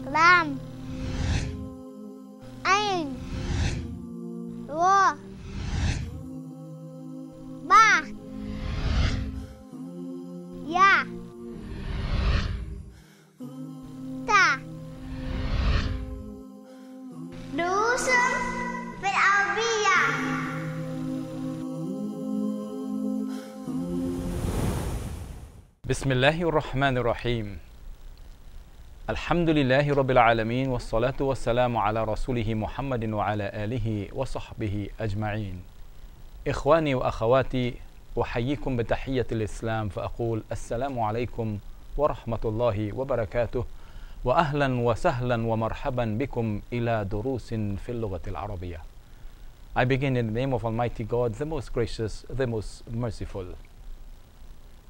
Lam, Ain, Ra, Ba, Ya, Ta. Dusun fil Arabiyah. Bismillahir Rahmanir Rahim. Alhamdulillahi Rabbil Alameen wa salatu wa salamu ala rasulihi Muhammadin wa ala alihi wa sahbihi ajma'in. Ikhwani wa akhawati, uhayyikum bitahiyyatil Islam fa aqul assalamu alaykum wa rahmatullahi wa barakatuh wa ahlan wa sahlan wa marhaban bikum ila durusin fil lughatil arabiyyah. I begin in the name of Almighty God, the most gracious, the most merciful.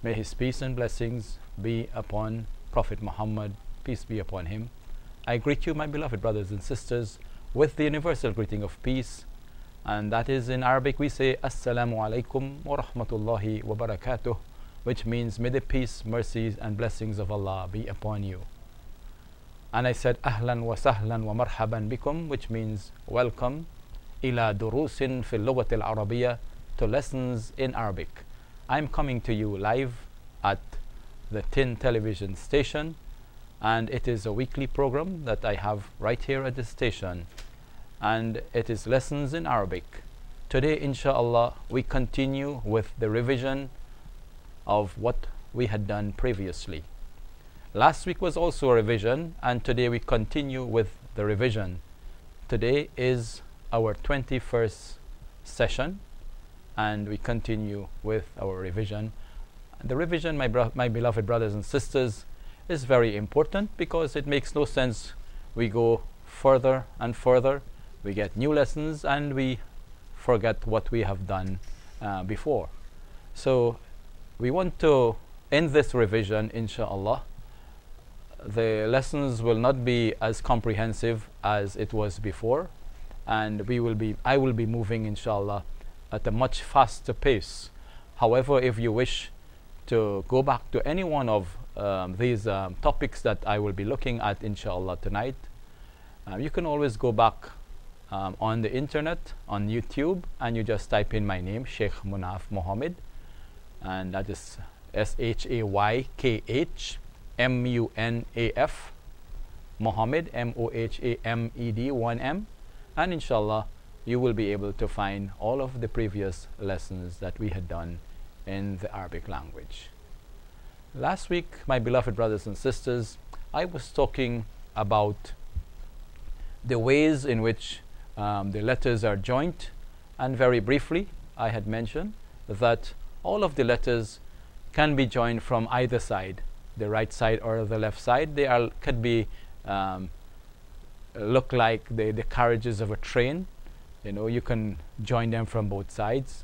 May His peace and blessings be upon Prophet Muhammad, peace be upon him. I greet you, my beloved brothers and sisters, with the universal greeting of peace, and that is in Arabic we say Assalamu alaikum wa rahmatullahi wa barakatuh, which means may the peace, mercies and blessings of Allah be upon you. And I said Ahlan wa sahlan wa marhaban bikum, which means welcome ila durusin fil lughatil arabiyyah, to lessons in Arabic. I'm coming to you live at the Tin television station, and it is a weekly program that I have right here at the station, and it is lessons in Arabic. Today, inshallah, we continue with the revision of what we had done previously. Last week was also a revision, and today we continue with the revision. Today is our 21st session, and we continue with our revision. The revision, my beloved brothers and sisters, is very important because it makes no sense we go further and further, we get new lessons, and we forget what we have done before. So we want to end this revision, inshallah. The lessons will not be as comprehensive as it was before, and I will be moving, inshallah, at a much faster pace. However, if you wish to go back to any one of these topics that I will be looking at, inshallah, tonight, you can always go back on the internet, on YouTube, and you just type in my name, Sheikh Munaf Mohammed, and that is SHAYKH MUNAF Mohammed, MOHAMED 1M, and inshallah you will be able to find all of the previous lessons that we had done in the Arabic language. Last week, my beloved brothers and sisters, I was talking about the ways in which the letters are joined, and very briefly I had mentioned that all of the letters can be joined from either side, the right side or the left side. They could be look like the carriages of a train. You know, you can join them from both sides,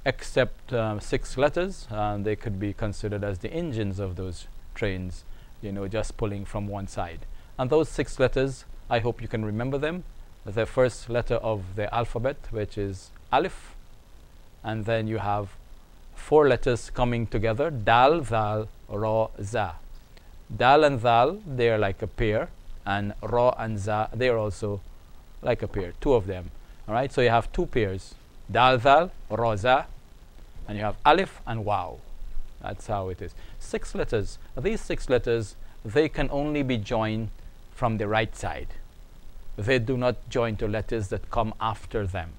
except 6 letters. They could be considered as the engines of those trains, you know, just pulling from one side. And those 6 letters, I hope you can remember them. The first letter of the alphabet, which is Alif, and then you have 4 letters coming together, Dal, Zal, Ra, Za. Dal and Zal, they are like a pair, and Ra and Za, they are also like a pair, 2 of them. Alright, so you have 2 pairs, Dal, Zal, Ra, Za, and you have Alif and Waw. That's how it is. 6 letters. These 6 letters, they can only be joined from the right side. They do not join to letters that come after them.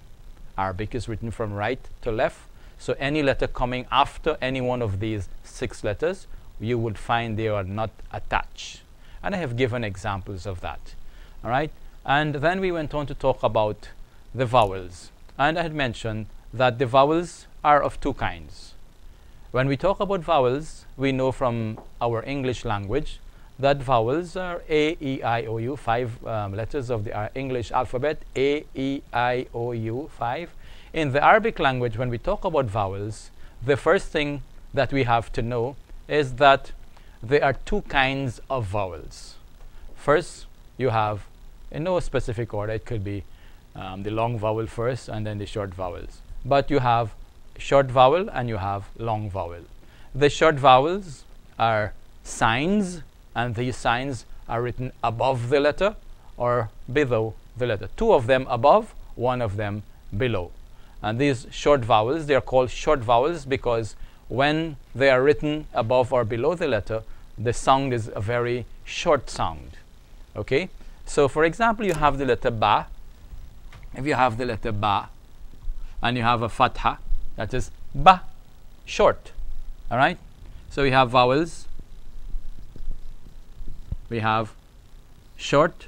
Arabic is written from right to left, so any letter coming after any one of these 6 letters, you would find they are not attached. And I have given examples of that. Alright, and then we went on to talk about the vowels, and I had mentioned that the vowels are of 2 kinds. When we talk about vowels, we know from our English language that vowels are A, E, I, O, U, 5 letters of the English alphabet, A, E, I, O, U, 5. In the Arabic language, when we talk about vowels, the first thing that we have to know is that there are 2 kinds of vowels. First, you have, in no specific order, it could be the long vowel first and then the short vowels. But you have short vowel and you have long vowel. The short vowels are signs, and these signs are written above the letter or below the letter. Two of them above, one of them below. And these short vowels, they are called short vowels because when they are written above or below the letter, the sound is a very short sound. Okay? So for example, you have the letter ba. If you have the letter ba and you have a fatha, that is ba, short. All right? So we have vowels. We have short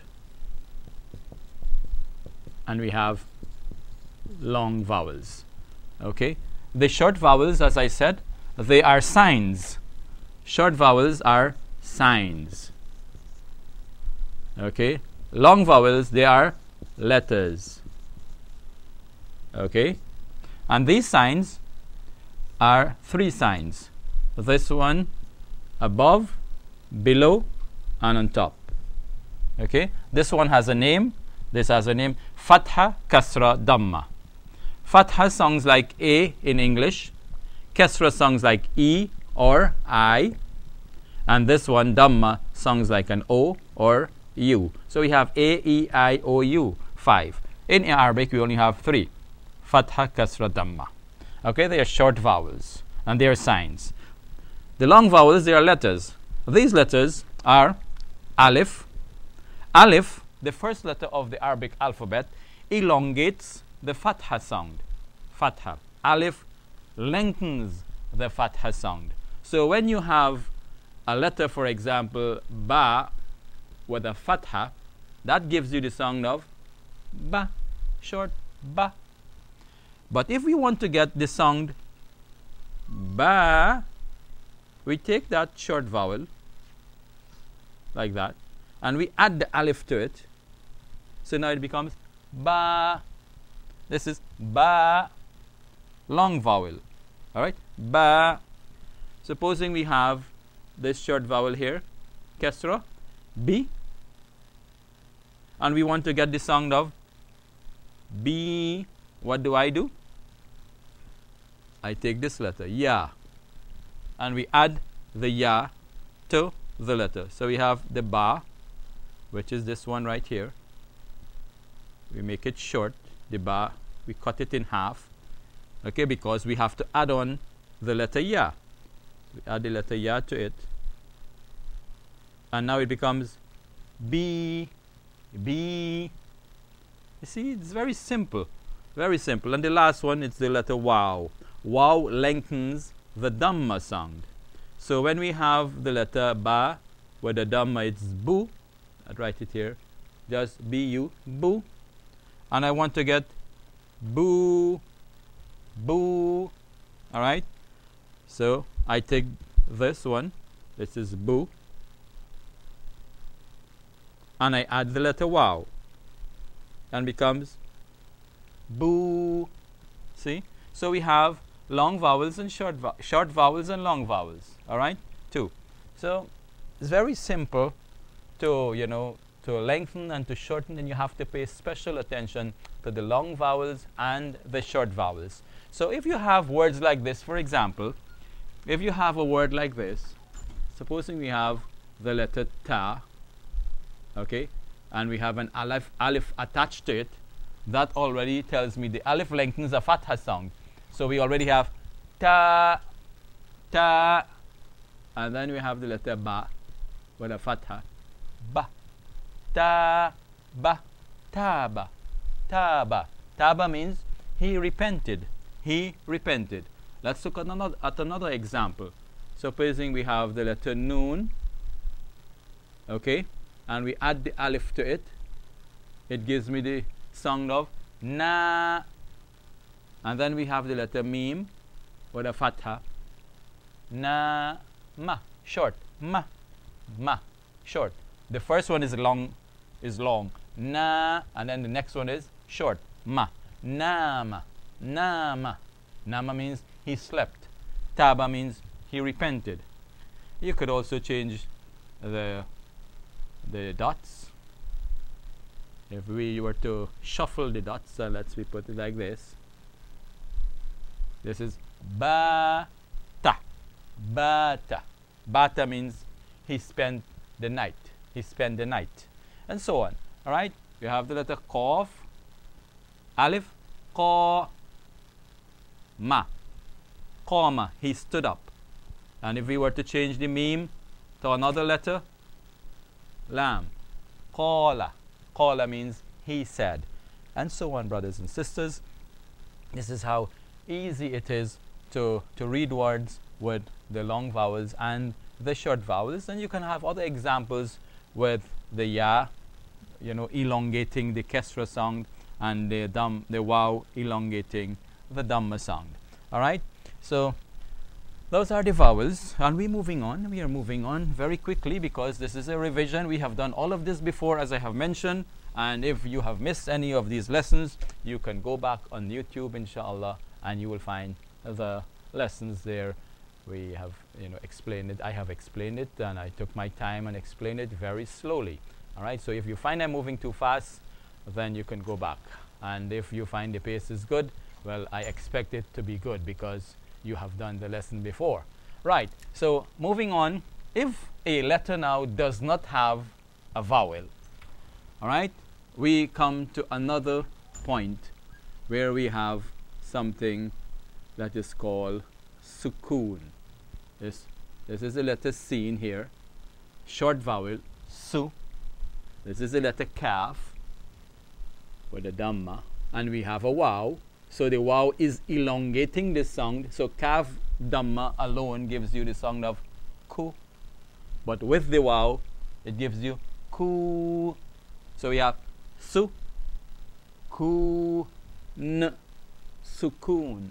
and we have long vowels. Okay? The short vowels, as I said, they are signs. Short vowels are signs. Okay? Long vowels, they are letters. Okay? And these signs are three signs. This one above, below, and on top. Okay? This one has a name. This has a name. Fatha, Kasra, Dhamma. Fatha sounds like A in English. Kasra sounds like E or I. And this one, Dhamma, sounds like an O or U. So we have A, E, I, O, U, 5. In Arabic, we only have 3. Fatha, Kasra, Dhamma. Okay, they are short vowels and they are signs. The long vowels, they are letters. These letters are Alif. Alif, the first letter of the Arabic alphabet, elongates the Fatha sound. Fatha. Alif lengthens the Fatha sound. So when you have a letter, for example, Ba with a Fatha, that gives you the sound of Ba, short Ba. But if we want to get the sound Ba, we take that short vowel like that and we add the Alif to it. So now it becomes Ba. This is Ba, long vowel. All right, Ba. Supposing we have this short vowel here, Kasra, B, and we want to get the sound of B. What do? I take this letter, Ya, and we add the Ya to the letter. So we have the Ba, which is this one right here. We make it short, the Ba, we cut it in half, okay, because we have to add on the letter Ya. We add the letter Ya to it, and now it becomes B, B. You see, it's very simple, very simple. And the last one, it's the letter Waw. Waw lengthens the Dhamma sound. So when we have the letter Ba with the Dhamma, it's Bu. I'd write it here, just B-U, Bu. And I want to get Boo, Boo. All right? So I take this one, this is Boo, and I add the letter Waw, and becomes Boo. See? So we have long vowels and short vowels and long vowels. All right? 2. So it's very simple to, to lengthen and to shorten, and you have to pay special attention to the long vowels and the short vowels. So if you have words like this, for example, if you have a word like this, supposing we have the letter Ta, okay, and we have an alif attached to it, that already tells me the alif lengthens a fatha sound. So we already have Ta, Ta, and then we have the letter Ba with a fatha, Ba, Ta, Ba, Taba, Taba. Taba means he repented. He repented. Let's look at another example. Supposing we have the letter Noon, okay, and we add the alif to it, it gives me the sound of Na. And then we have the letter Mim with a fatha, Na, Ma, short, Ma, Ma, short. The first one is long, Na, and then the next one is short, Ma, Nama, Nama. Nama means he slept. Taba means he repented. You could also change the dots. If we were to shuffle the dots, let's put it like this. This is Bata. Bata. Bata means he spent the night. he spent the night, and so on. All right, you have the letter Qaf, Alif, Qa, Ma, Qama, he stood up. And if we were to change the meme to another letter, Lam, Qala, Qala means he said, and so on, brothers and sisters. This is how easy it is to read words with the long vowels and the short vowels. And you can have other examples with the ya, elongating the kesra sound, and the waw elongating the dhamma sound. All right, so those are the vowels, and we are moving on very quickly because this is a revision. We have done all of this before, as I have mentioned, and if you have missed any of these lessons, you can go back on YouTube, inshallah, and you will find the lessons there. We have explained it. I have explained it, and I took my time and explained it very slowly. All right, so if you find I'm moving too fast, then you can go back, and if you find the pace is good, well, I expect it to be good because you have done the lesson before. Right, so moving on, if a letter now does not have a vowel, all right, we come to another point where we have something that is called sukoon. This is the letter C in here, short vowel, su. This is the letter kaf with the dhamma, and we have a waw. So the waw is elongating the sound. So kaf dhamma alone gives you the sound of ku, but with the waw, it gives you ku. So we have su, ku, n, sukoon,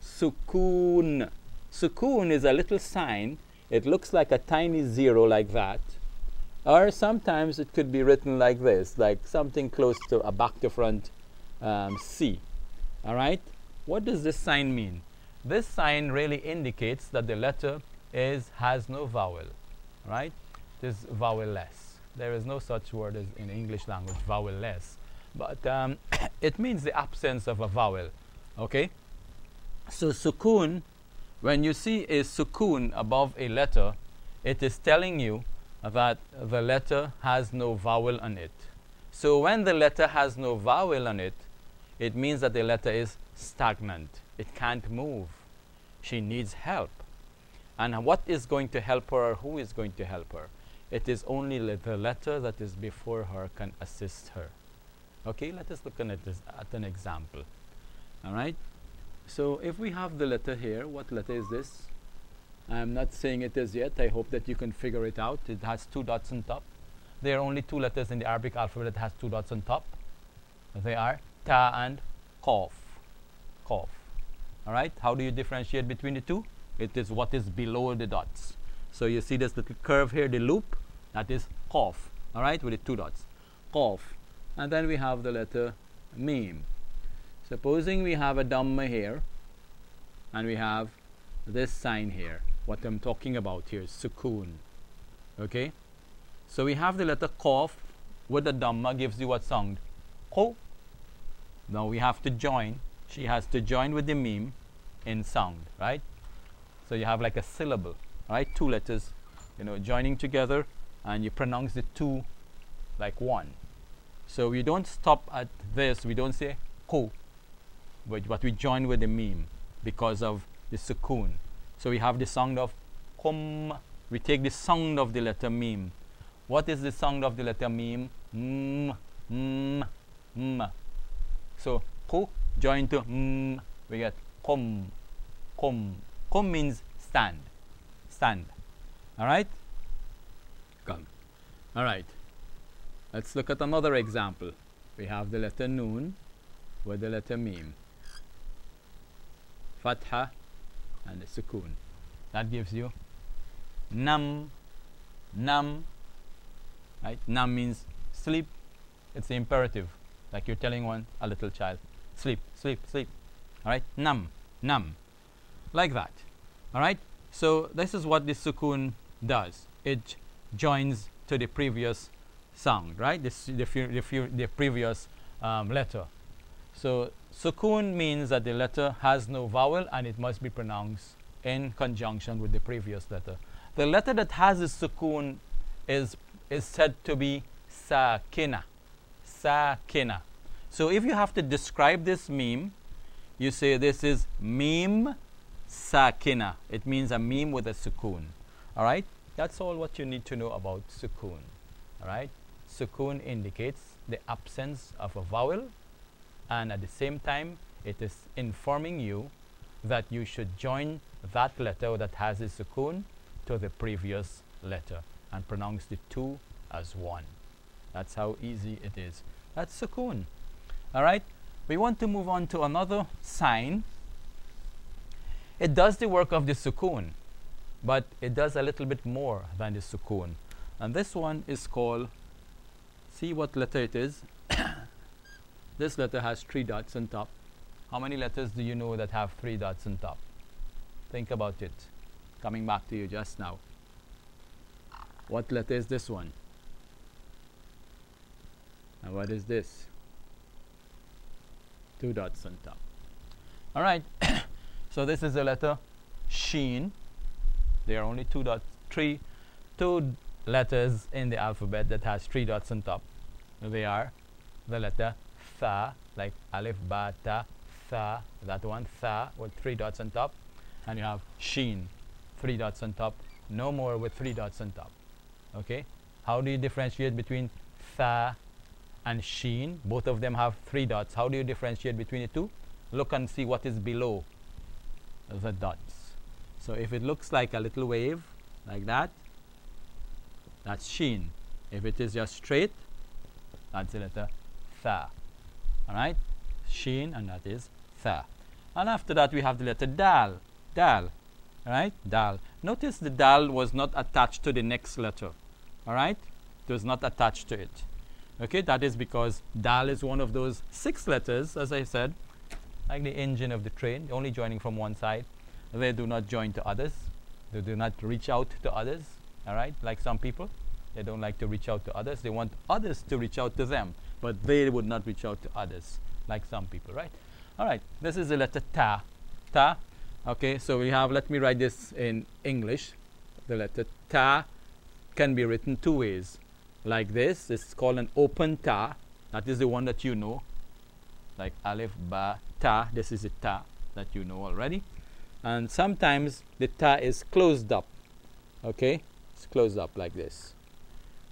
sukoon. Sukoon is a little sign. It looks like a tiny zero like that, or sometimes it could be written like this, like something close to a back to front C. All right, what does this sign mean? This sign really indicates that the letter has no vowel. Right, it is vowel-less. There is no such word as in English language, vowel-less, but it means the absence of a vowel. Okay, so sukoon, when you see a sukoon above a letter, it is telling you that the letter has no vowel on it. So when the letter has no vowel on it, it means that the letter is stagnant. It can't move. She needs help. And what is going to help her, or who is going to help her? It is only the letter that is before her can assist her. Okay, let us look at this at an example. All right. So if we have the letter here, what letter is this? I'm not saying it is yet. I hope that you can figure it out. It has 2 dots on top. There are only 2 letters in the Arabic alphabet that has 2 dots on top. They are ta and qaf. Qaf. All right. How do you differentiate between the two? It is what is below the dots. So you see this little curve here, the loop, that is qaf. All right, with the 2 dots. Qaf. And then we have the letter mim. Supposing we have a dhamma here, and we have this sign here. What I'm talking about here is sukoon. Okay. So we have the letter qaf with the dhamma gives you what sound? Qo. Now we have to join. She has to join with the meme in sound, right? So you have like a syllable, right? 2 letters, joining together, and you pronounce the 2 like one. So we don't stop at this. We don't say qo, but we join with the meme because of the sukoon. So we have the sound of qum. We take the sound of the letter meme. What is the sound of the letter meme? M. So qu joined to m, we get qum. Qum. Qum means stand. Stand. All right? Come. All right. Let's look at another example. We have the letter noon with the letter meme. Fatha and the sukoon. That gives you nam. Nam. Right? Nam means sleep. It's the imperative. Like you're telling a little child, sleep, sleep, sleep. All right? Nam. Nam. Like that. All right? So this is what the sukoon does. It joins to the previous sound, right? The previous letter. So sukoon means that the letter has no vowel and it must be pronounced in conjunction with the previous letter. The letter that has a sukoon is is said to be sakina. Sakina. So if you have to describe this meme, you say this is meme sakina. It means a meme with a sukoon. All right? That's all what you need to know about sukoon. All right? Sukoon indicates the absence of a vowel, and at the same time, it is informing you that you should join that letter that has a sukoon to the previous letter and pronounce the two as one. That's how easy it is. That's sukoon. All right? We want to move on to another sign. It does the work of the sukoon, but it does a little bit more than the sukoon. And this one is called, see what letter it is? This letter has 3 dots on top. How many letters do you know that have 3 dots on top? Think about it. Coming back to you just now. What letter is this one? And what is this? 2 dots on top. All right. So this is the letter Sheen. There are only 2 letters in the alphabet that has 3 dots on top. They are the letter Tha, like Alif, Ba, Ta, Tha, that one, Tha, with 3 dots on top. And you have Sheen, 3 dots on top. No more with 3 dots on top. Okay? How do you differentiate between Tha and Sheen? Both of them have 3 dots. How do you differentiate between the two? Look and see what is below the dots. So if it looks like a little wave, like that, that's Sheen. If it is just straight, that's the letter Tha. Alright? Sheen, and that is Tha. And after that, we have the letter Dal. Dal. Alright? Dal. Notice the Dal was not attached to the next letter. Alright? It was not attached to it. Okay? That is because Dal is one of those 6 letters, as I said, like the engine of the train, only joining from one side. They do not join to others. They do not reach out to others. Alright? Like some people. They don't like to reach out to others. They want others to reach out to them, but they would not reach out to others, like some people, right? All right, this is the letter Ta. Ta. Okay, so we have, let me write this in English. The letter Ta can be written 2 ways. Like this, it's called an open Ta. That is the one that you know. Like Alif, Ba, Ta. This is the Ta that you know already. And sometimes the Ta is closed up. Okay, it's closed up like this.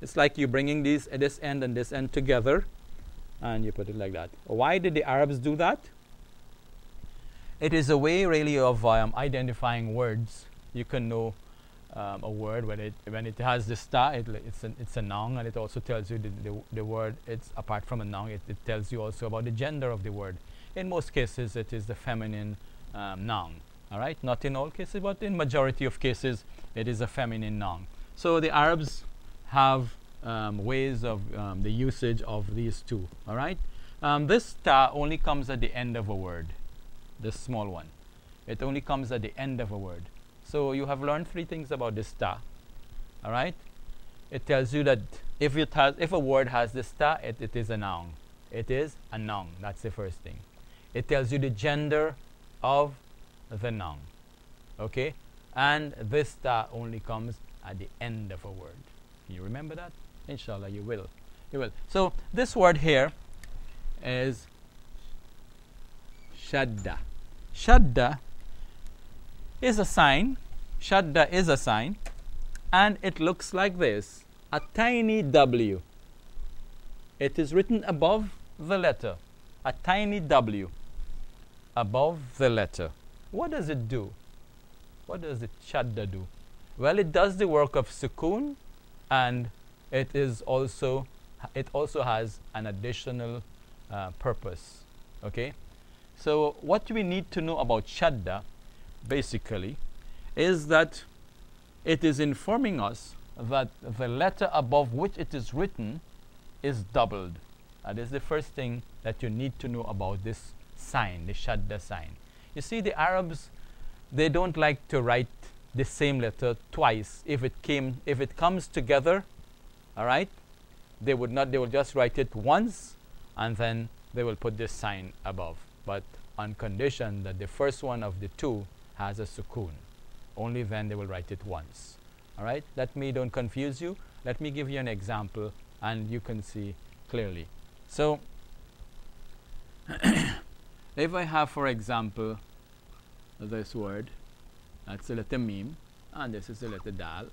It's like you're bringing this end and this end together, and you put it like that. Why did the Arabs do that? It is a way really of identifying words. You can know a word when it has this ta. It's a noun, and it also tells you the word. It's apart from a noun. It tells you also about the gender of the word. In most cases, it is the feminine noun. All right, not in all cases, but in majority of cases, it is a feminine noun. So the Arabs have ways of the usage of these two. All right, this ta only comes at the end of a word. This small one, it only comes at the end of a word. So you have learned 3 things about this ta. All right, it tells you that if a word has this ta, it is a noun. It is a noun. That's the first thing. It tells you the gender of the noun. Okay, and this ta only comes at the end of a word. You remember that? Inshallah, you will. You will. So this word here is shadda. Shadda is a sign. Shadda is a sign, and it looks like this: a tiny W. It is written above the letter. A tiny W above the letter. What does it do? What does the shadda do? Well, it does the work of sukoon, and it also has an additional purpose. Okay, so what we need to know about shadda basically is that it is informing us that the letter above which it is written is doubled. That is the first thing that you need to know about this sign, the shadda sign. You see, the Arabs, they don't like to write the same letter twice. If it comes together, all right, they will just write it once, and then they will put this sign above, but on condition that the first one of the 2 has a sukoon. Only then they will write it once. All right, don't confuse you. Let me give you an example and you can see clearly. So if I have, for example, this word, that's the letter mim, and this is the letter dal.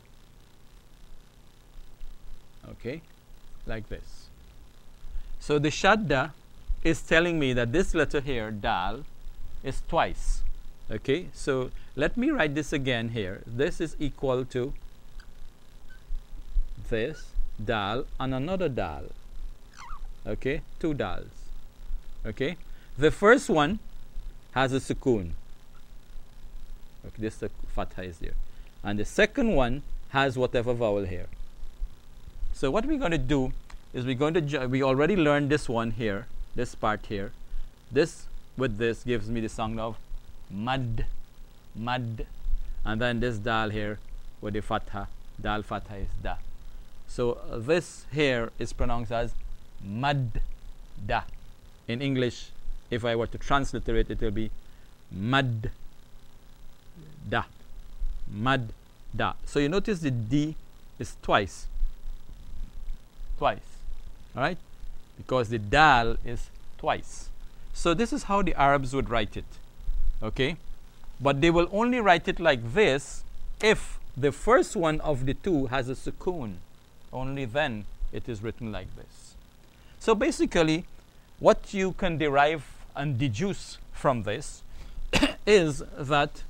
Okay, like this. So the shadda is telling me that this letter here, dal, is twice. Okay, so let me write this again here. This is equal to this dal and another dal. Okay, two dals. Okay, the first one has a sukoon. Okay, this fatha is there, and the second one has whatever vowel here. So what we're going to do is we already learned this one here, this part here. This with this gives me the sound of mad, and then this dal here with the fatha, dal fatha is da. So this here is pronounced as mad da. In English, if I were to transliterate, it will be mad da, mad da. So you notice the d is twice, all right, because the dal is twice. So this is how the Arabs would write it. Okay, but they will only write it like this if the first one of the two has a sukoon. Only then it is written like this. So basically, what you can derive and deduce from this is that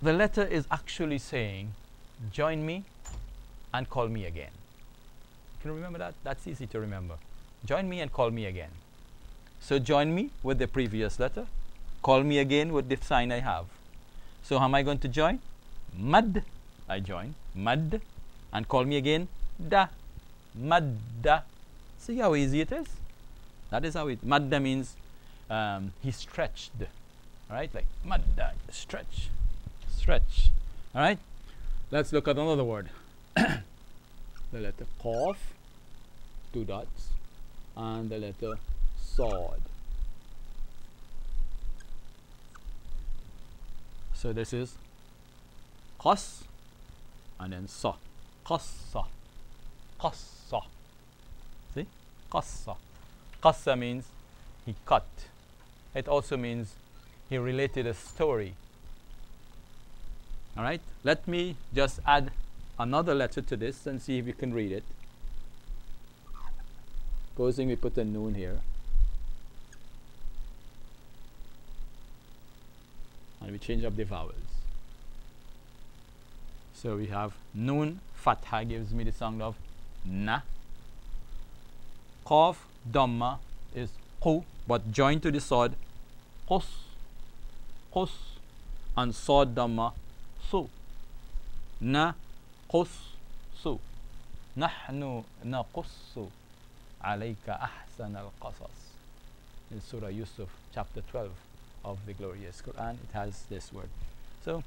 the letter is actually saying, join me and call me again. Can you remember that? That's easy to remember. Join me and call me again. So join me with the previous letter, call me again with the sign I have. So how am I going to join? Mad, I join, mad, and call me again, da, madda. See how easy it is? That is how it, madda means he stretched, right? Like madda, stretch. All right? Let's look at another word. The letter qaf, two dots, and the letter sod. So this is qas and then sa. Qassa. Qassa. See? Qassa. Qassa means he cut. It also means he related a story. All right? Let me just add another letter to this and see if you can read it. Supposing we put a noon here. And we change up the vowels. So we have noon, fatha gives me the sound of na. Qaf, dhamma is qu, but joined to the sod, qus, and sod dhamma, su. Na, qus, su. Nahnu naqussu alayka ahsan al-qasas. In Surah Yusuf, chapter 12 of the glorious Quran, it has this word. So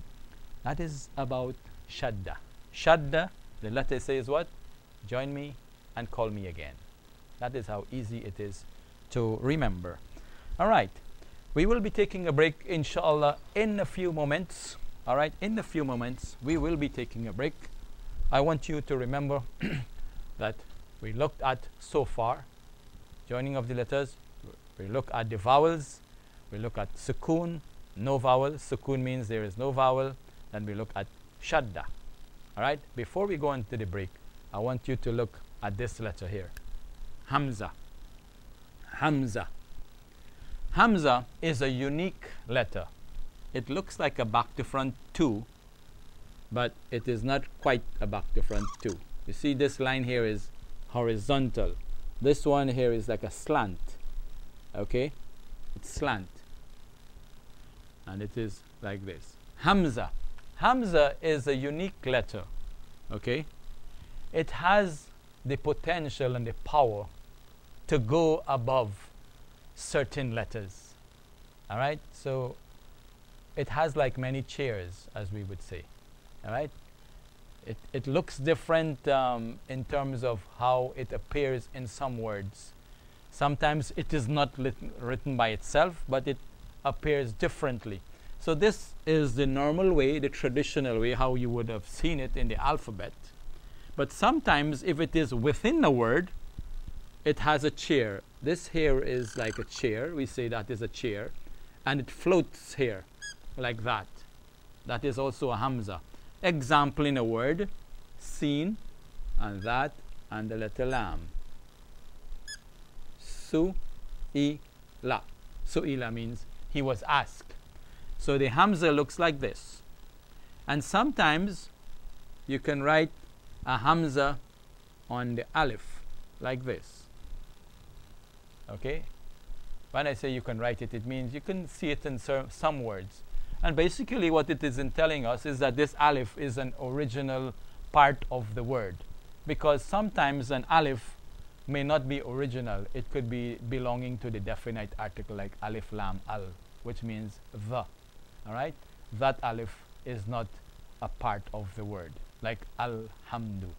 that is about shadda. Shadda, the letter says what? Join me and call me again. That is how easy it is to remember. All right, we will be taking a break, inshallah, in a few moments. All right, in a few moments we will be taking a break. I want you to remember that we looked at so far joining of the letters. We look at the vowels. We look at sukoon, no vowel. Sukoon means there is no vowel. Then we look at shadda. All right, before we go into the break, I want you to look at this letter here, Hamza. Hamza. Hamza is a unique letter. It looks like a back to front 2, but it is not quite a back to front 2. You see, this line here is horizontal. This one here is like a slant. Okay, it's slant, and it is like this. Hamza. Hamza is a unique letter. Okay, it has the potential and the power to go above certain letters. All right, so it has like many chairs, as we would say. All right, it looks different in terms of how it appears in some words. Sometimes it is not written by itself, but it appears differently. So this is the normal way, the traditional way, how you would have seen it in the alphabet. But sometimes if it is within a word, it has a chair. This here is like a chair. We say that is a chair. And it floats here, like that. That is also a hamza. Example in a word, seen, and that, and the letter lam. Su'ila. Su'ila means he was asked. So the hamza looks like this. And sometimes you can write a hamza on the alif, like this. Okay? When I say you can write it, it means you can see it in some words. And basically what it is telling us is that this alif is an original part of the word. Because sometimes an alif may not be original. It could be belonging to the definite article like alif lam al, which means the. Alright? That alif is not a part of the word, like alhamdu.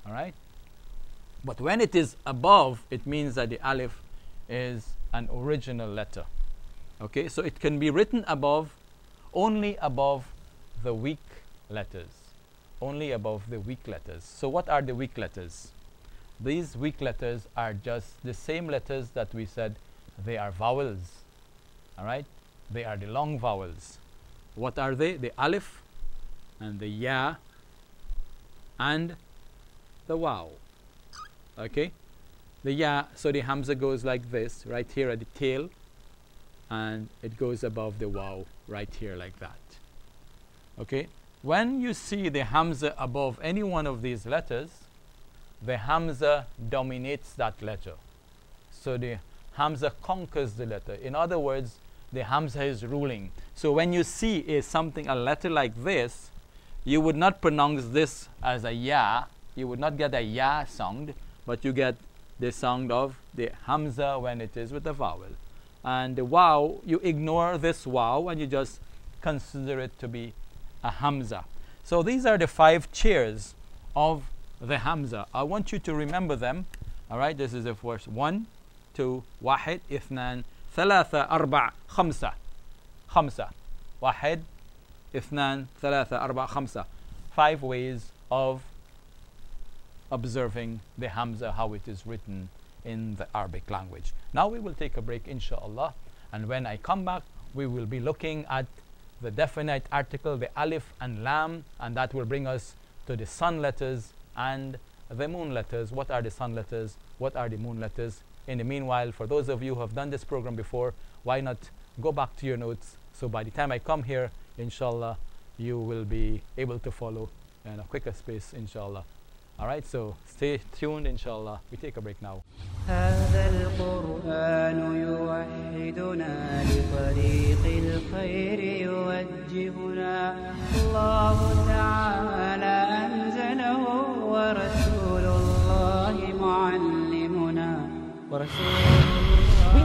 Alright? But when it is above, it means that the alif is an original letter. Okay, so it can be written above, only above the weak letters. Only above the weak letters. So what are the weak letters? These weak letters are just the same letters that we said they are vowels. Alright? They are the long vowels. What are they? The alif and the ya and the waw. Okay? The ya, so the hamza goes like this, right here at the tail, and it goes above the waw, right here like that. Okay? When you see the hamza above any one of these letters, the hamza dominates that letter. So the hamza conquers the letter. In other words, the hamza is ruling. So when you see a letter like this, you would not pronounce this as a ya. You would not get a ya sound, but you get the sound of the hamza when it is with the vowel. And the waw, you ignore this waw and you just consider it to be a hamza. So these are the 5 chairs of the hamza. I want you to remember them. Alright, this is the first. 1, 2, واحد, اثنان, ثلاثة, أربع, خمسة. خمسة. واحد, اثنان, ثلاثة, أربع, خمسة. 5 ways of observing the hamza, how it is written in the Arabic language. Now we will take a break, inshallah, and when I come back, we will be looking at the definite article, the alif and lam, and that will bring us to the sun letters and the moon letters. What are the sun letters? What are the moon letters? In the meanwhile, for those of you who have done this program before, why not go back to your notes, so by the time I come here, inshallah, you will be able to follow in a quicker space, inshallah. Alright, so stay tuned, inshallah. We take a break now. هذا القرآن يوحدنا لطريق الخير يوجهنا الله تعالى أنزله ورسول الله معلمنا We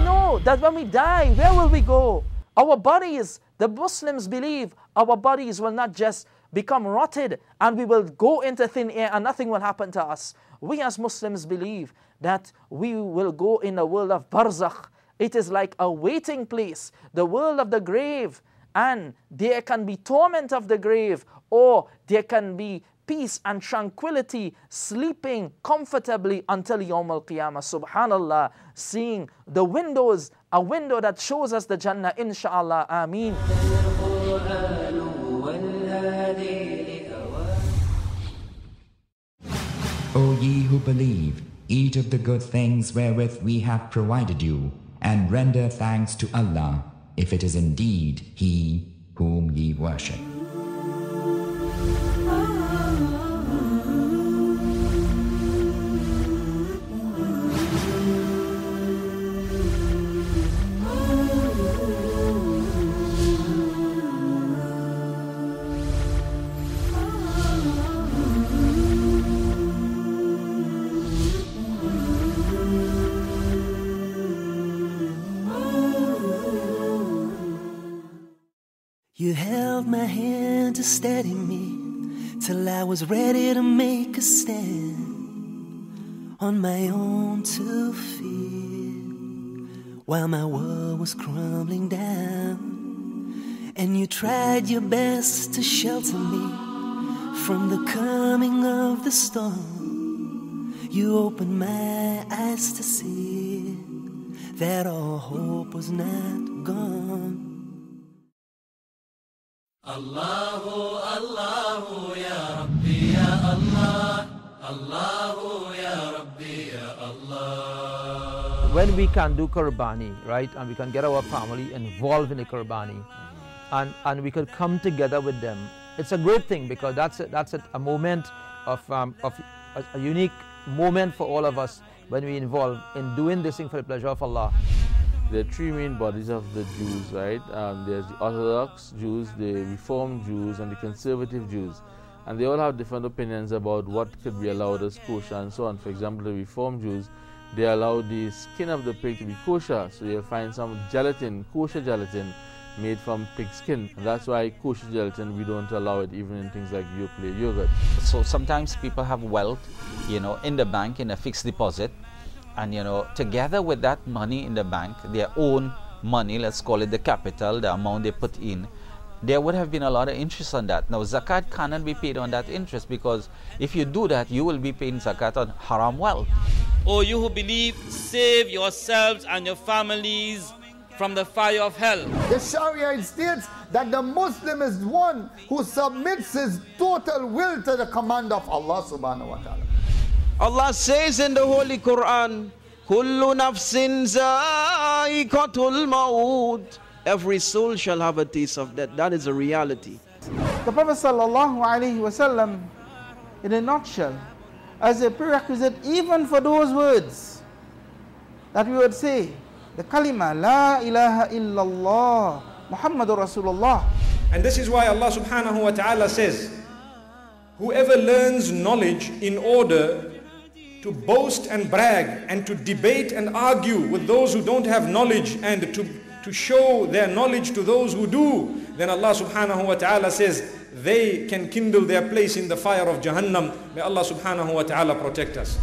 know that when we die, where will we go? Our bodies, the Muslims believe, our bodies will not just become rotted and we will go into thin air and nothing will happen to us. We as Muslims believe that we will go in the world of barzakh. It is like a waiting place, the world of the grave, and there can be torment of the grave, or there can be peace and tranquility, sleeping comfortably until Yawm al-Qiyamah. Subhanallah, seeing the windows, a window that shows us the Jannah, inshallah. Ameen. O ye who believe, eat of the good things wherewith we have provided you, and render thanks to Allah, if it is indeed He whom ye worship. You held my hand to steady me till I was ready to make a stand on my own 2 feet while my world was crumbling down And you tried your best to shelter me from the coming of the storm. You opened my eyes to see that all hope was not gone. Allahu, Allahu, Ya Rabbi, Ya Allah. Allahu, Ya Rabbi, Ya Allah. When we can do Qurbani, right, and we can get our family involved in the Qurbani, and we could come together with them, it's a great thing, because that's a moment of a unique moment for all of us when we involve in doing this thing for the pleasure of Allah. There are three main bodies of the Jews, right? There's the Orthodox Jews, the Reformed Jews, and the Conservative Jews. And they all have different opinions about what could be allowed as kosher and so on. For example, the Reformed Jews, they allow the skin of the pig to be kosher. So you'll find some gelatin, kosher gelatin, made from pig skin. And that's why kosher gelatin, we don't allow it even in things like Yoplait yogurt. So sometimes people have wealth, in the bank, in a fixed deposit. And, together with that money in the bank, their own money, let's call it the capital, the amount they put in, there would have been a lot of interest on that. Now, zakat cannot be paid on that interest, because if you do that, you will be paying zakat on haram wealth. O you who believe, save yourselves and your families from the fire of hell. The Sharia states that the Muslim is one who submits his total will to the command of Allah subhanahu wa ta'ala. Allah says in the Holy Quran, Kullu nafsin za'iqatul maut. Every soul shall have a taste of death. That is a reality. The Prophet sallallahu alaihi wasallam, in a nutshell, as a prerequisite even for those words that we would say, the kalima, La ilaha illallah, Muhammadur Rasulullah. And this is why Allah subhanahu wa ta'ala says, whoever learns knowledge in order to boast and brag and to debate and argue with those who don't have knowledge and to show their knowledge to those who do, then Allah subhanahu wa ta'ala says they can kindle their place in the fire of Jahannam. May Allah subhanahu wa ta'ala protect us.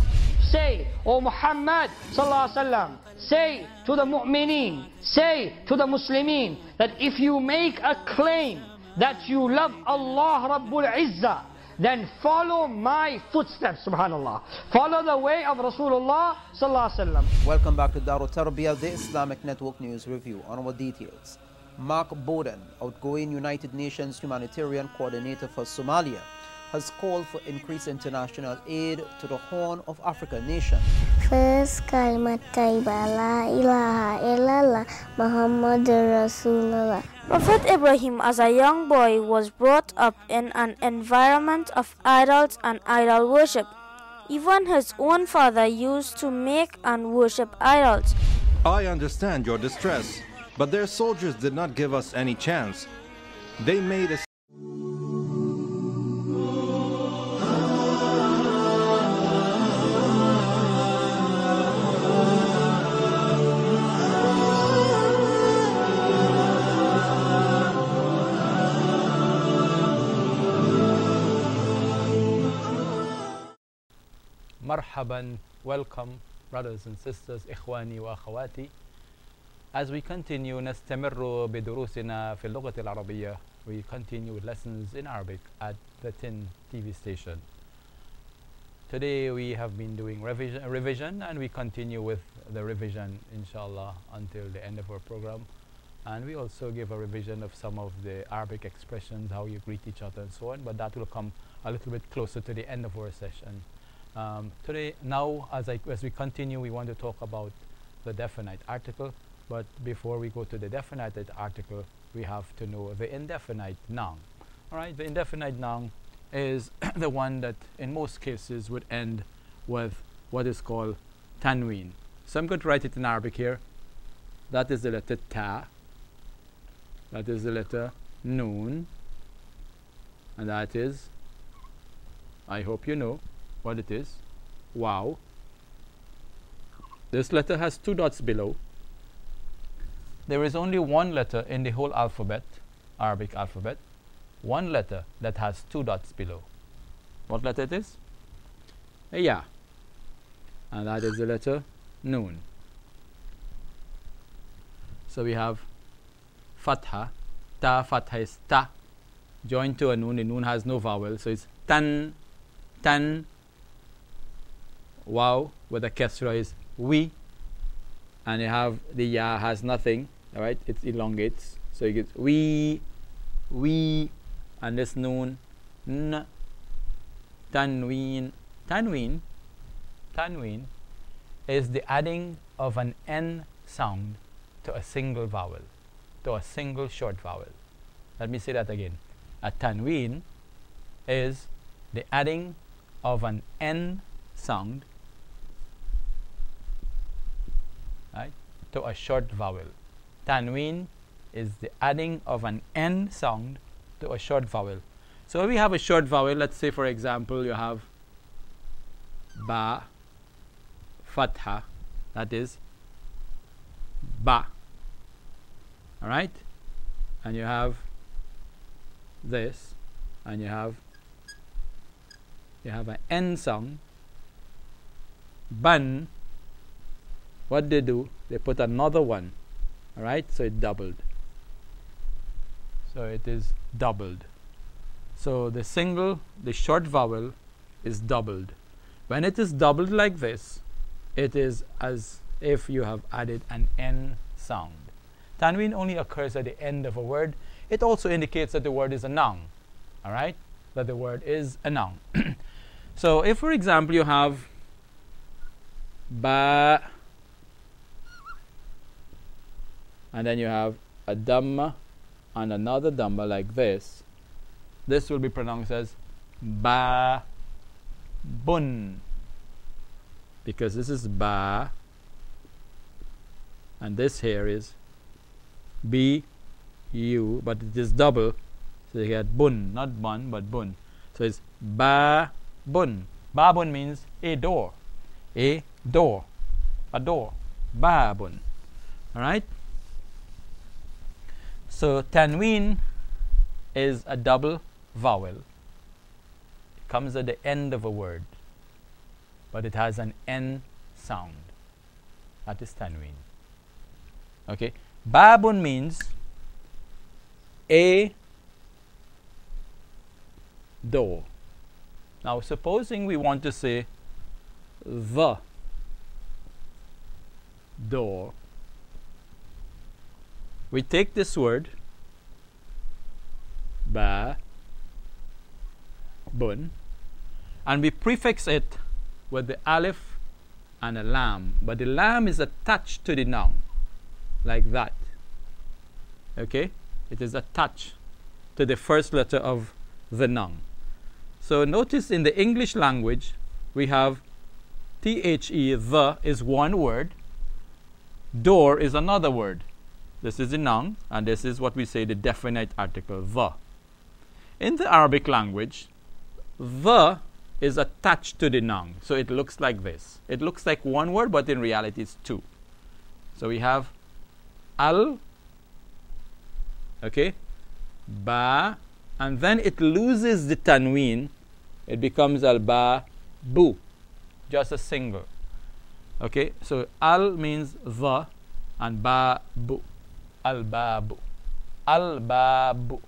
Say, O Muhammad sallallahu alaihi wasallam, say to the mu'mineen, say to the Muslimin, that if you make a claim that you love Allah Rabbul Izzah, then follow my footsteps, subhanallah. Follow the way of Rasulullah sallallahu alaihi wasallam. Welcome back to Darut Tarbiyah, the Islamic Network News Review. On our details, Mark Bowden, outgoing United Nations Humanitarian Coordinator for Somalia, has called for increased international aid to the Horn of Africa nation. First kalimat thayyibah la ilaha illallah Muhammadur Rasulullah. Prophet Ibrahim as a young boy was brought up in an environment of idols and idol worship. Even his own father used to make and worship idols. I understand your distress, but their soldiers did not give us any chance. They made us Marhaban, welcome brothers and sisters, إخواني وأخواتي. As we continue نستمر بدروسنا في اللغة العربية, we continue with lessons in Arabic at the Tin TV station. Today we have been doing revision and we continue with the revision inshallah until the end of our program, and we also give a revision of some of the Arabic expressions, how you greet each other and so on, but that will come a little bit closer to the end of our session. Today, now, as we continue, we want to talk about the definite article. But before we go to the definite article, we have to know the indefinite noun. All right, the indefinite noun is the one that, in most cases, would end with what is called tanween. So I'm going to write it in Arabic here. That is the letter ta. That is the letter noon. And that is, I hope you know what it is, wow. This letter has two dots below. There is only one letter in the whole alphabet, Arabic alphabet, one letter that has two dots below. What letter it is? A ya. And that is the letter noon. So we have fatha, Ta, fatha is ta. Joined to a noon, the noon has no vowel, so it's tan, tan. Wow, with a kasra is we. And you have the ya has nothing, alright, it elongates. So you get we, and this noon, n. Tanween. Tanween is the adding of an N sound to a single vowel, to a single short vowel. Let me say that again. A tanween is the adding of an N sound, right, to a short vowel. Tanween is the adding of an N sound to a short vowel. So when we have a short vowel, let's say for example you have ba, fatha, that is ba, alright, and you have this, and you have an N sound, ban. What they do, they put another one, alright, so it doubled. So it is doubled. So the short vowel is doubled. When it is doubled like this, it is as if you have added an N sound. Tanween only occurs at the end of a word. It also indicates that the word is a noun, alright, that the word is a noun. So if for example you have ba, and then you have a dhamma and another dhamma like this, this will be pronounced as ba bun, because this is ba and this here is b u, but it is double, so you get bun, not bun but bun. So it's ba bun. Ba bun means a door, a door, a door. Ba bun. Alright? So tanween is a double vowel. It comes at the end of a word, but it has an N sound. That is tanween. Okay? Babun means a door. Now supposing we want to say the door, we take this word ba bun and we prefix it with the alif and a lam, but the lam is attached to the noun like that. Okay, it is attached to the first letter of the noun. So notice in the English language we have the is one word, door is another word. This is the noun, and this is what we say the definite article, the. In the Arabic language, the is attached to the noun, so it looks like this. It looks like one word, but in reality it's two. So we have al, okay, ba, and then it loses the tanween. It becomes al ba bu, just a single. Okay, so al means the, and ba bu. Al-babu. Al-babu.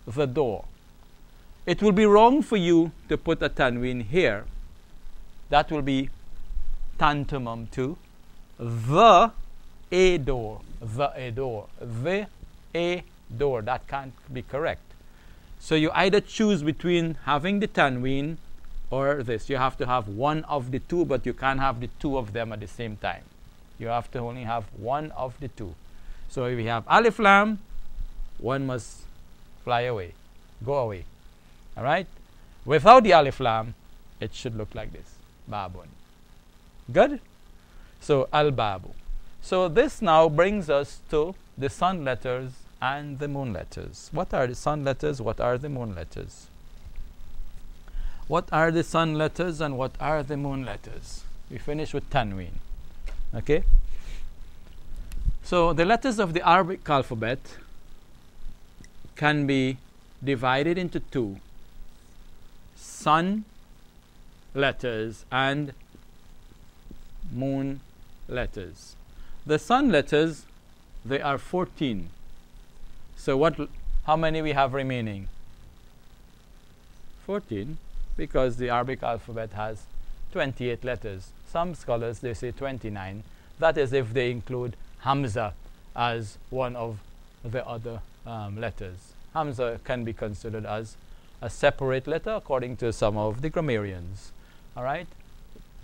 The door. It will be wrong for you to put a tanween here. That will be tantamount to the a door. The a door. The a door. That can't be correct. So you either choose between having the tanween or this. You have to have one of the two, but you can't have the two of them at the same time. You have to only have one of the two. So if we have alif lam, one must fly away, go away. Alright? Without the alif lam, it should look like this. Babun. Good? So al-babu. So this now brings us to the sun letters and the moon letters. What are the sun letters? What are the moon letters? What are the sun letters and what are the moon letters? We finish with tanween. Okay? So the letters of the Arabic alphabet can be divided into two: sun letters and moon letters. The sun letters, they are 14. So how many we have remaining? 14, because the Arabic alphabet has 28 letters. Some scholars, they say 29. That is if they include Hamza as one of the other letters. Hamza can be considered as a separate letter according to some of the grammarians. All right.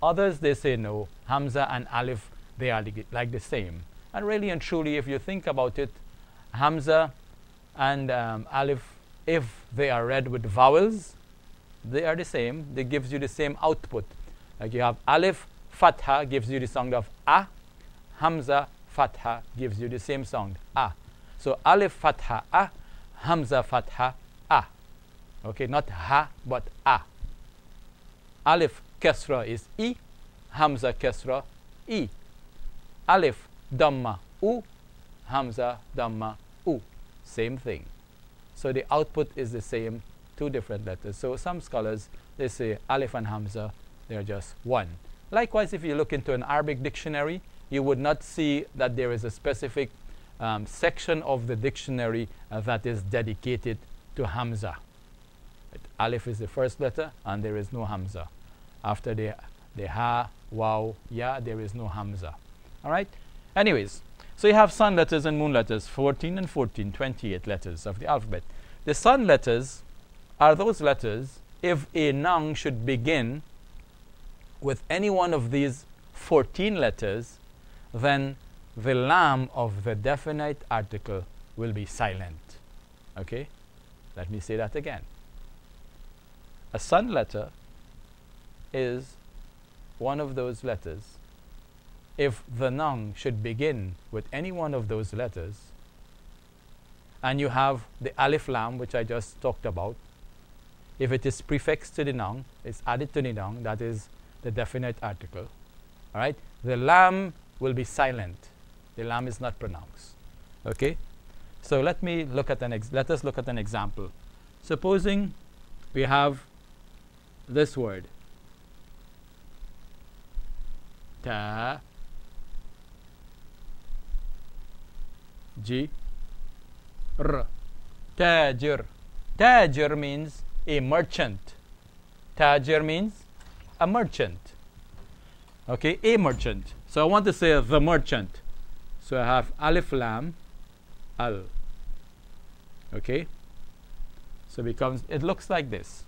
Others, they say no. Hamza and Alif, they are like the same. And really and truly, if you think about it, Hamza and Alif, if they are read with vowels, they are the same. They gives you the same output. Like you have Alif Fatha gives you the sound of A. Hamza Fatha gives you the same sound A. So Alif Fatha A, Hamza Fatha A. Okay, not Ha but A. Alif Kesra is I, Hamza Kesra I. Alif Dhamma U, Hamza Dhamma U. Same thing. So the output is the same, two different letters. So some scholars, they say Alif and Hamza, they are just one. Likewise, if you look into an Arabic dictionary, you would not see that there is a specific section of the dictionary that is dedicated to Hamza. Right? Alif is the first letter and there is no Hamza. After the Ha, Waw, Ya, there is no Hamza. All right? Anyways, so you have sun letters and moon letters, 14 and 14, 28 letters of the alphabet. The sun letters are those letters, if a noun should begin with any one of these 14 letters, then the lam of the definite article will be silent. Okay? Let me say that again. A sun letter is one of those letters. If the noun should begin with any one of those letters, and you have the alif lam, which I just talked about, if it is prefixed to the noun, it's added to the noun, that is the definite article. All right? The lam will be silent. The lam is not pronounced. Okay? So let us look at an example. Supposing we have this word, ta ji r, tajir. Tajir means a merchant. Tajir means a merchant. Okay, a merchant. So I want to say the merchant. So I have alif lam al. Okay, so it looks like this.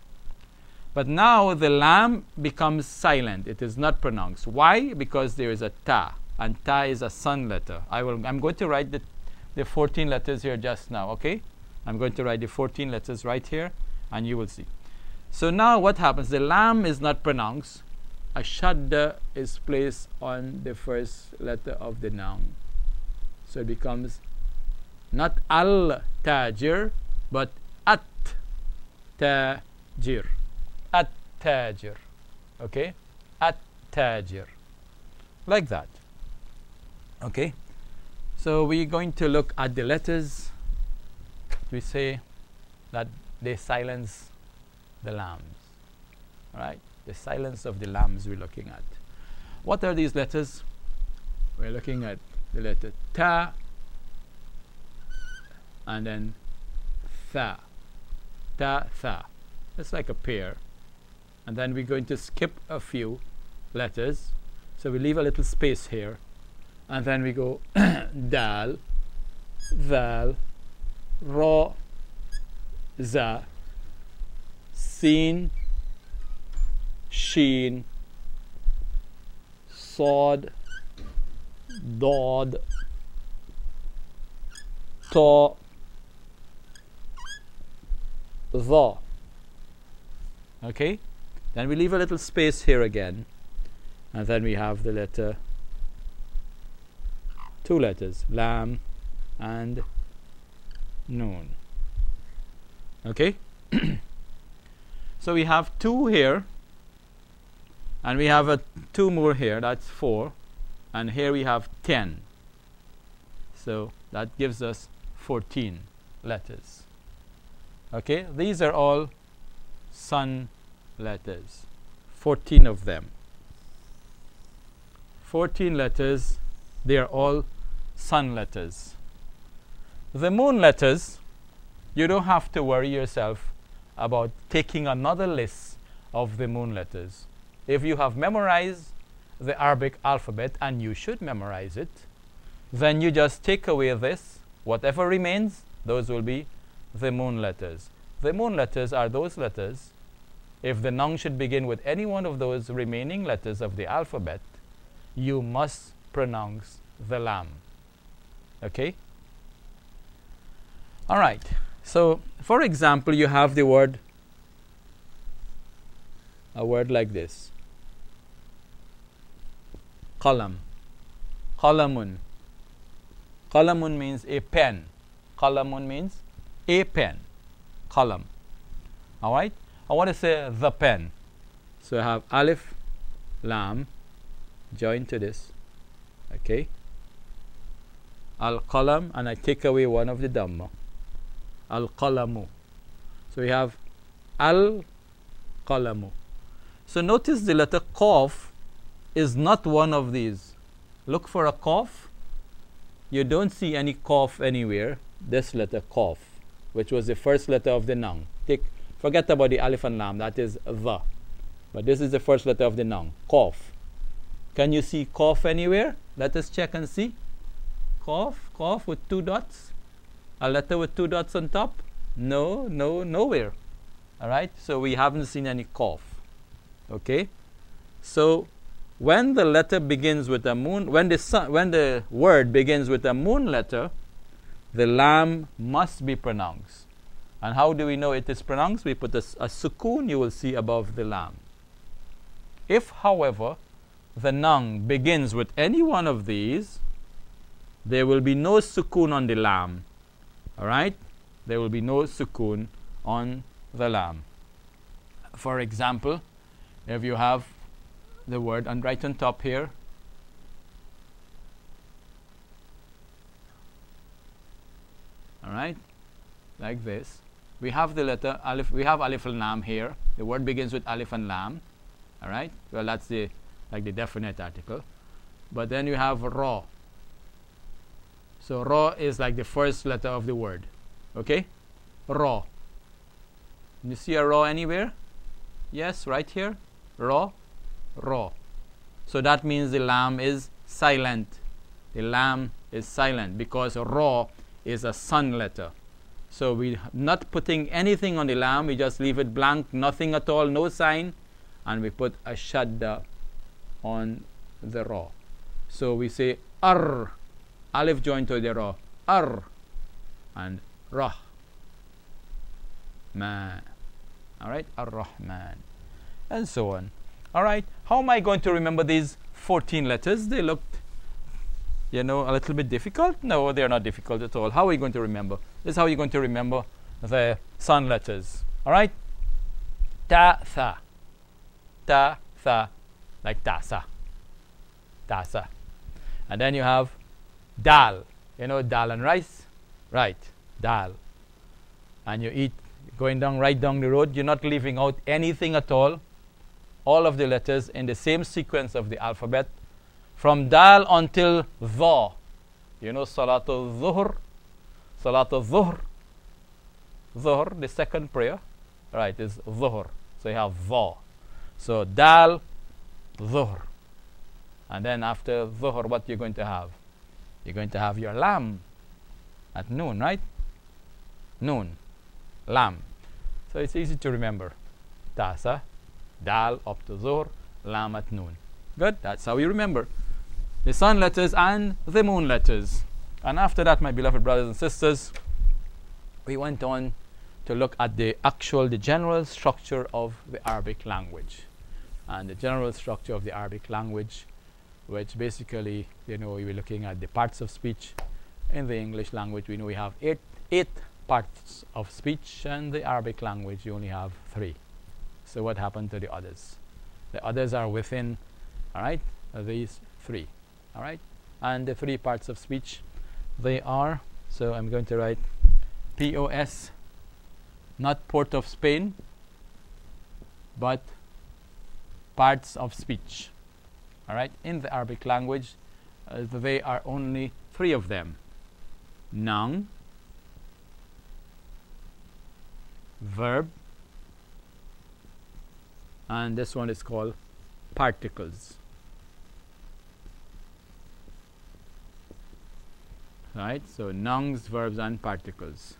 But now the lam becomes silent. It is not pronounced. Why? Because there is a ta, and ta is a sun letter. I'm going to write the 14 letters here just now. Okay, I'm going to write the 14 letters right here, and you will see. So now what happens? The lam is not pronounced. A shadda is placed on the first letter of the noun. So it becomes not al-tajir, but at-tajir. At-tajir. Okay? At-tajir. Like that. Okay? So we're going to look at the letters. We say that they silence the lambs. Right? The silence of the lambs we're looking at. What are these letters? We're looking at the letter ta and then tha. Ta, tha. It's like a pair. And then we're going to skip a few letters. So we leave a little space here. And then we go dal, val, ra, za, sin, sheen, sod, dod, ta, dha. Okay? Then we leave a little space here again. And then we have the letter, two letters, lam and noon. Okay? So we have two here. And we have two more here, that's 4. And here we have 10. So that gives us 14 letters. Okay, these are all sun letters. 14 of them. 14 letters, they are all sun letters. The moon letters, you don't have to worry yourself about taking another list of the moon letters. If you have memorized the Arabic alphabet, and you should memorize it, then you just take away this. Whatever remains, those will be the moon letters. The moon letters are those letters. If the noun should begin with any one of those remaining letters of the alphabet, you must pronounce the lam. Okay? All right. So, for example, you have the word, a word like this. Qalam. Qalamun. Qalamun means a pen. Qalamun means a pen. Qalam. All right? I want to say the pen. So I have alif, lam, join to this. Okay? Al-qalam, and I take away one of the dhamma. Al-qalamu. So we have al-qalamu. So notice the letter qaf is not one of these. Look for a qaf. You don't see any qaf anywhere. This letter qaf, which was the first letter of the noun. Forget about the alif and lam, that is the. But this is the first letter of the noun, qaf. Can you see qaf anywhere? Let us check and see. Qaf with 2 dots. A letter with 2 dots on top? No, nowhere. All right, so we haven't seen any qaf. Okay, so when the letter begins with a moon, when the word begins with a moon letter, the lam must be pronounced. And how do we know it is pronounced? We put a sukoon, you will see above the lam. If, however, the noun begins with any one of these, there will be no sukoon on the lam. All right? There will be no sukoon on the lam. For example, if you have the word, and right on top here, all right, like this, we have the letter alif. We have alif and lam here. The word begins with alif and lam. All right. Well, that's the definite article. But then you have ra. So ra is like the first letter of the word. Okay. Ra. You see a ra anywhere? Yes, right here. Ra. Ra. So that means the lam is silent. The lam is silent because ra is a sun letter. So we're not putting anything on the lam, we just leave it blank, nothing at all, no sign, and we put a shadda on the ra. So we say ar, alif joined to the ra, ar, and rah, man. All right, ar-Rahman, and so on. All right, how am I going to remember these 14 letters? They looked, a little bit difficult. No, they're not difficult at all. How are we going to remember? This is how you're going to remember the sun letters. All right? Ta, tha. Ta, tha. Like tasa. Tasa. And then you have dal. Dal and rice? Right. Dal. And you eat, going right down the road. You're not leaving out anything at all. All of the letters in the same sequence of the alphabet. From dal until dha. Salatul dhuhr. Salatul dhuhr. Dhuhr, the second prayer, right, is dhuhr. So you have dha. So dal, dhuhr. And then after dhuhr, what you're going to have? You're going to have your lam at noon, right? Noon. Lam. So it's easy to remember. Tasa, dal up to dhuhr, lam at noon. Good? That's how you remember the sun letters and the moon letters. And after that, my beloved brothers and sisters, we went on to look at the general structure of the Arabic language. And the general structure of the Arabic language, which basically, we were looking at the parts of speech. In the English language, we know we have eight parts of speech, and the Arabic language, you only have 3. So what happened to the others? The others are within, all right, these 3. All right, and the 3 parts of speech, they are, so I'm going to write POS, not Port of Spain, but parts of speech. All right, in the Arabic language, they are only 3 of them: noun, verb, and this one is called particles. Right, so nouns, verbs, and particles.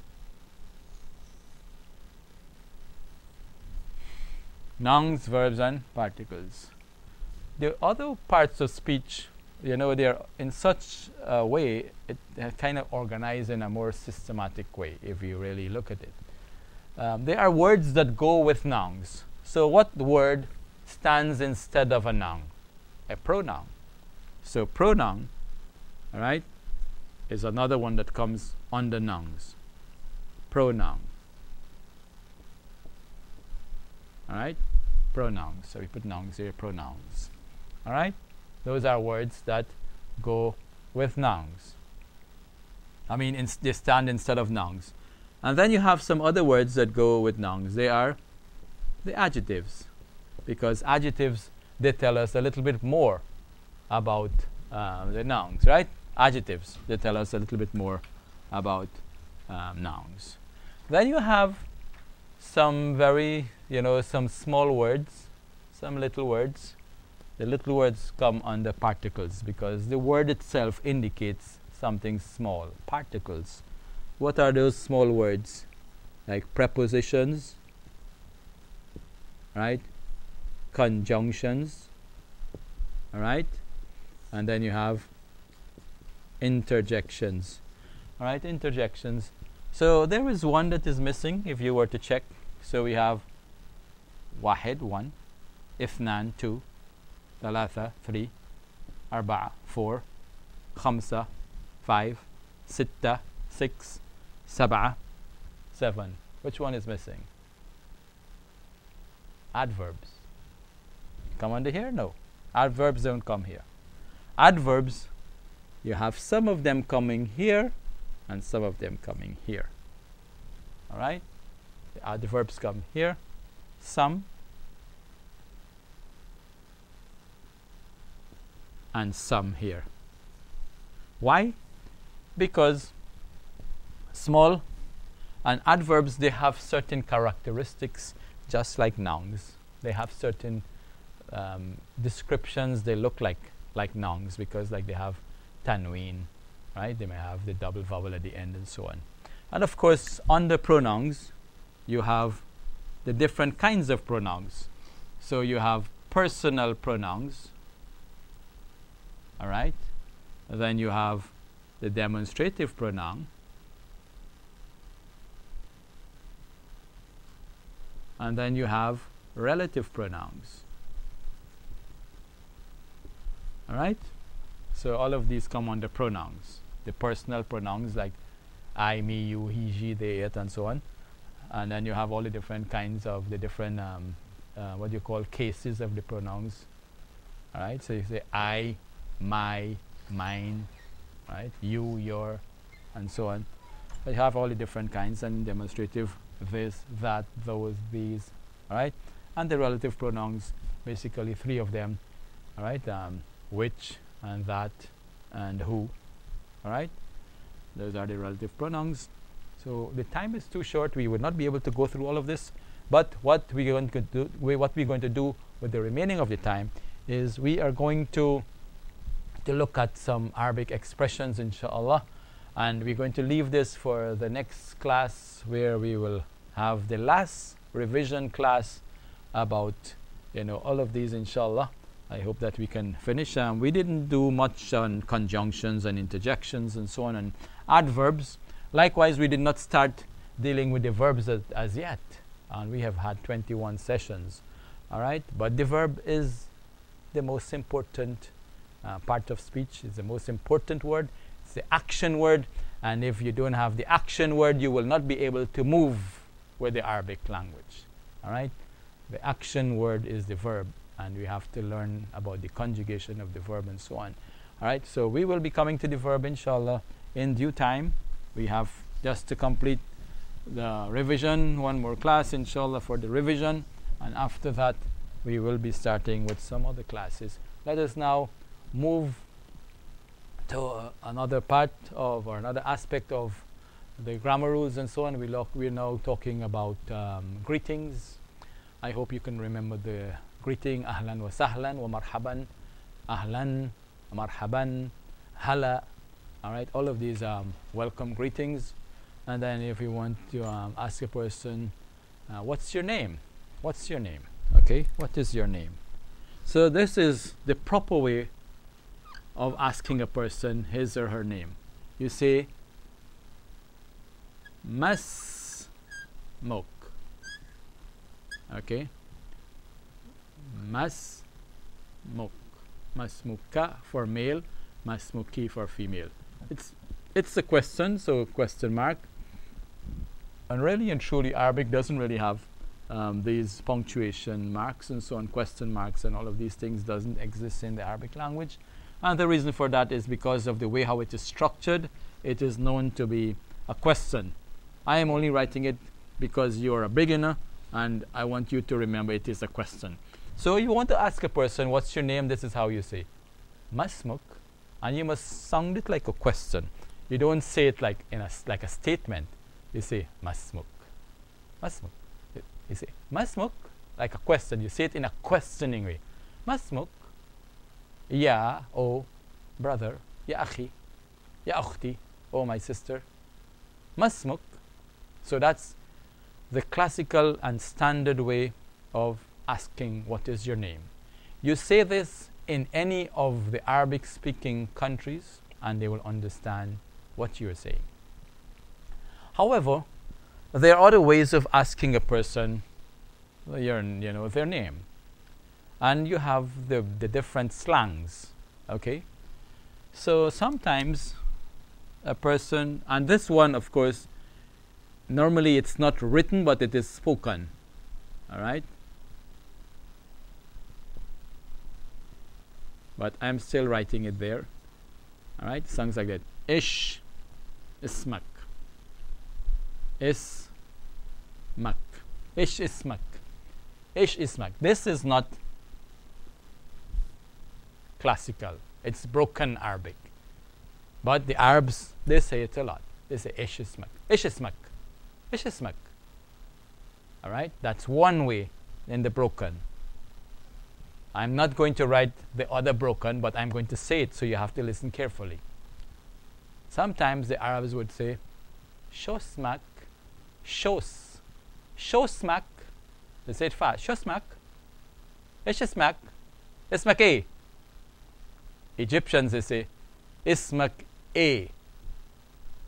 Nouns, verbs, and particles. The other parts of speech, they are in such a way, it kind of organized in a more systematic way if you really look at it. There are words that go with nouns. So what word stands instead of a noun? A pronoun. So pronoun, all right, is another one that comes under nouns. Pronoun. All right, pronouns. So we put nouns here, pronouns. All right, those are words that go with nouns. I mean, they stand instead of nouns. And then you have some other words that go with nouns. They are the adjectives, because adjectives, they tell us a little bit more about the nouns, right? Adjectives, they tell us a little bit more about nouns. Then you have some some small words, some little words. The little words come under particles because the word itself indicates something small. Particles. What are those small words? Like prepositions, right? Conjunctions, all right? And then you have interjections, all right? Interjections. So there is one that is missing if you were to check. So we have واحد, 1, اثنان, 2, ثلاثة, 3, أربعة, 4, خمسة, 5, ستة, 6, سبعة, 7. Which one is missing? Adverbs. Come under here? No. Adverbs don't come here. Adverbs, you have some of them coming here and some of them coming here. All right? The adverbs come here, some, and some here. Why? Because small and adverbs, they have certain characteristics just like nouns. They have certain descriptions. They look like nouns because like they have tanween, right? They may have the double vowel at the end and so on. And of course, under pronouns, you have the different kinds of pronouns. So you have personal pronouns, all right? And then you have the demonstrative pronoun, and then you have relative pronouns. All right? So all of these come under pronouns. The personal pronouns like I, me, you, he, she, they, it, and so on. And then you have all the different kinds of the different, what you call cases of the pronouns. All right? So you say I, my, mine, right? You, your, and so on. But you have all the different kinds and demonstrative, this, that, those, these, all right? And the relative pronouns, basically 3 of them, all right? Which and that and who, all right? Those are the relative pronouns. So the time is too short. We would not be able to go through all of this. But what we're going to do with the remaining of the time is we are going to look at some Arabic expressions, inshallah. And we're going to leave this for the next class, where we will have the last revision class about all of these, inshallah. I hope that we can finish. We didn't do much on conjunctions and interjections and so on, and adverbs. Likewise, we did not start dealing with the verbs as yet, and we have had 21 sessions. All right, but the verb is the most important part of speech. It's the most important word. It's the action word, and if you don't have the action word, you will not be able to move with the Arabic language. All right, the action word is the verb, and we have to learn about the conjugation of the verb and so on. All right, so we will be coming to the verb, inshallah, in due time. We have just to complete the revision, one more class, inshallah, for the revision, and after that we will be starting with some other classes. Let us now move to another part of, or another aspect of the grammar rules and so on. We're now talking about greetings. I hope you can remember the greeting: ahlan wa sahlan wa marhaban, ahlan, marhaban, hala. All right, all of these welcome greetings. And then if you want to ask a person, what's your name? What's your name? Okay, what is your name? So this is the proper way of asking a person his or her name. You say masmuk. Okay, masmuk, masmuka for male, masmuki for female. It's a question, so question mark. And really and truly, Arabic doesn't really have these punctuation marks and so on, question marks and all of these things doesn't exist in the Arabic language. And the reason for that is because of the way how it is structured. It is known to be a question. I am only writing it because you're a beginner and I want you to remember it is a question. So you want to ask a person, what's your name? This is how you say masmuk, and you must sound it like a question. You don't say it like a statement. You say masmuk, masmuk. You say masmuk like a question. You say it in a questioning way. Masmuk, ya, oh brother, ya akhi, ya ukhti, oh my sister. Masmuk. So that's the classical and standard way of asking what is your name. You say this in any of the Arabic speaking countries and they will understand what you are saying. However, there are other ways of asking a person their name. And you have the different slangs. Okay? So sometimes a person, and this one of course, normally it's not written but it is spoken. Alright? But I'm still writing it there. Alright? Songs like that. Ish, ismak. Ismak. Ish, ismak. Ish, ismak. This is not classical. It's broken Arabic. But the Arabs, they say it a lot. They say ish, ismak. Ish, ismak. Ish, ismak. Alright? That's one way in the broken. I'm not going to write the other broken, but I'm going to say it, so you have to listen carefully. Sometimes the Arabs would say shosmak, shos, shosmak. They say it fast. Shosmak, ismak, ismak a. Egyptians, they say ismak a.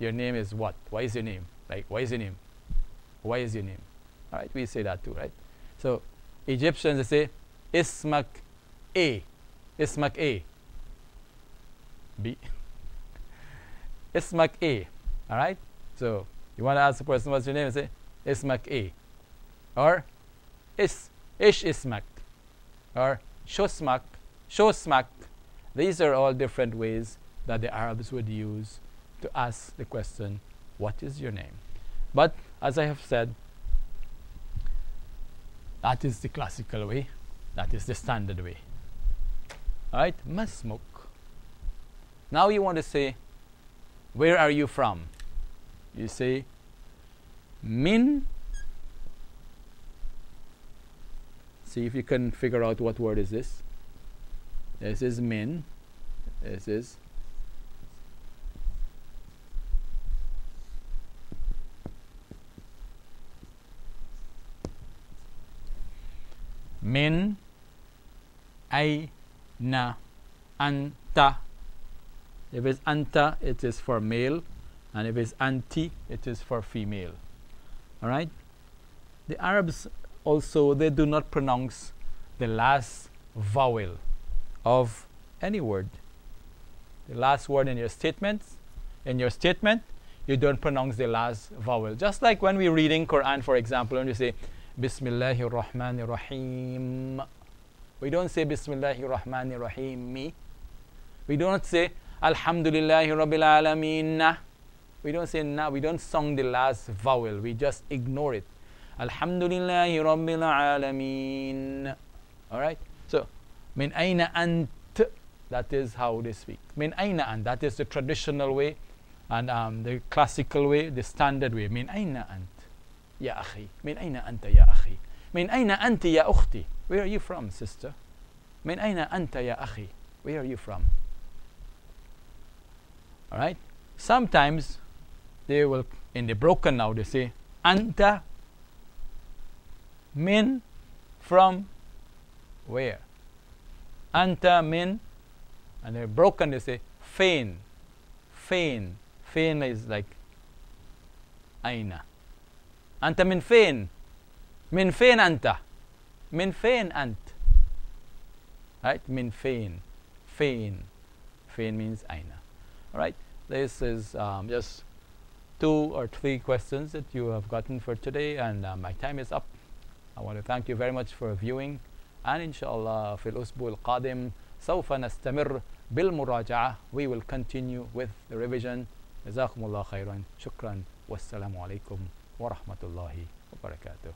Your name is what? Why is your name? Like, why is your name? Why is your name? All right, we say that too, right? So Egyptians, they say ismak a. Ismak a. B. Ismak a. Alright? So you want to ask the person what's your name and say Ismak a. Or Ish Ismak. Or Shosmak. Shosmak. These are all different ways that the Arabs would use to ask the question, what is your name? But as I have said, that is the classical way. That is the standard way. Alright? Masmuk. Now you want to say, where are you from? You say min. See if you can figure out what word is this. This is min. This is min, aina, anta. If it's anta, it is for male, and if it's anti, it is for female. Alright? The Arabs also, they do not pronounce the last vowel of any word. The last word in your statement, you don't pronounce the last vowel. Just like when we're reading Quran, for example, when you say Bismillahir Rahmanir Rahim, we don't say Bismillahir Rahmanir Rahim. We don't say Alhamdulillahi Rabbil Alameen. We don't say na. We don't sound the last vowel. We just ignore it. Alhamdulillahi Rabbil Alameen. Alright? So, min aina ant. That is how they speak. Min aina ant. That is the traditional way. And the classical way, the standard way, min ayna ant ya akhi, min ayna anta ya akhi, min ayna anti ya ukhti, where are you from, sister? Min ayna anta ya akhi, where are you from? All right. Sometimes they will, in the broken now, they say anta min, from where? Anta min, and they're broken, they say fain. Fain. Fain is like aina. Anta min fain. Min fain anta. Min fain ant. Right? Min fain. Fain. Fain means aina. Alright. This is just 2 or 3 questions that you have gotten for today, and my time is up. I want to thank you very much for viewing, and inshallah في الأسبوع القادم سوف نستمر بالمراجعة. We will continue with the revision. جزاكم الله خيرا. شكرا والسلام عليكم ورحمة الله وبركاته.